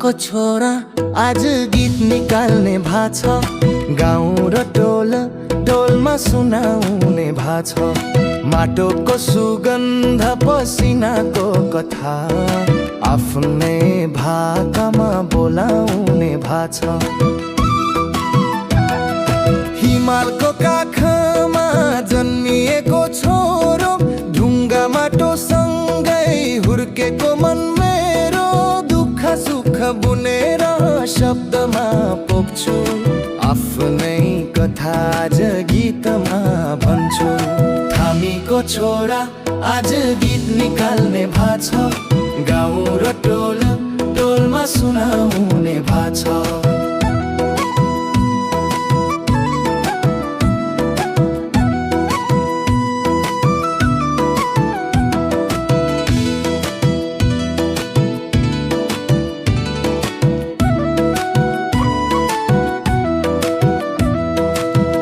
को छोरा आज गीत निकाल्ने भाछ, गाउँ र टोलमा सुनाउने भाछ। माटोको सुगन्ध पसिनाको कथा आफ्नै भाकामा बोलाउने भाछ। हिमालको काखमा जन्मिएको छोरो, ढुङ्गा माटोसँगै हुर्केको मन मेरो। दुःख सुख बुनेर शब्दमा पोख्छु, आफ्नै कथा आज गीतमा भन्छु। थामीको छोरा आज गीत निकाल्ने भाछ, गाउँ र टोलमा सुनाउने भाछ।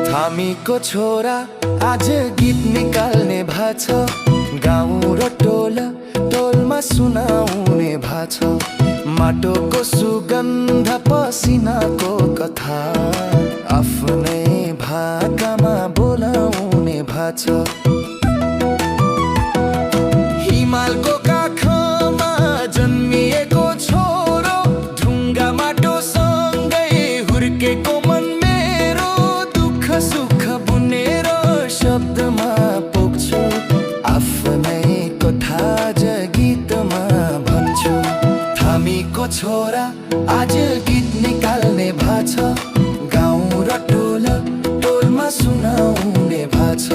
थामीको छोरा आज गीत निकाल्ने भाछ, गाउँ र टोलमा सुनाउने भाछ। माटोको सुगन्ध पसिनाको कथा आफ्नै भाकामा बोलाउने भाछ। हिमालको काखमा जन्मिएको छोरो, ढुङ्गा माटोसँगै हुर्केको मन मेरो। दुःख सुख बुनेर शब्दमा पोख्छु, आफ्नै कथा आज गीतमा भन्छु। थामीको छोरा आज गीत निकाल्ने भाछ, गाउँ र टोलमा सुनाउने भाछ।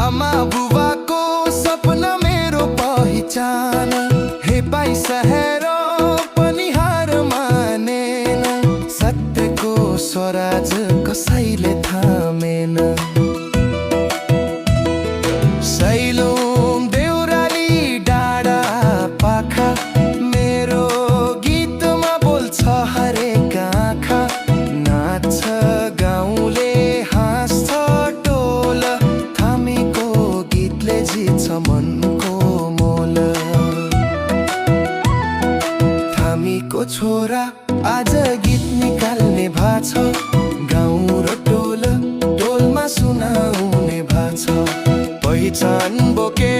आमा बुबाको सपना मेरो पहिचान, हे पैसा हेर पनि हार मानेन। सत्यको स्वराज कसैले थामेन। सैलुङ देउराली डाँडा पाखा, मेरो गीतमा बोल्छ हरेक आँखा। नाच्छ गाउँले हाँस्छ टोल, थामीको गीतले जित्छ मनको मोल। थामीको छोरा आज गीत निकाल्ने भाछ, गाउँ र टोलमा सुनाउने भाछ। पहिचान बोके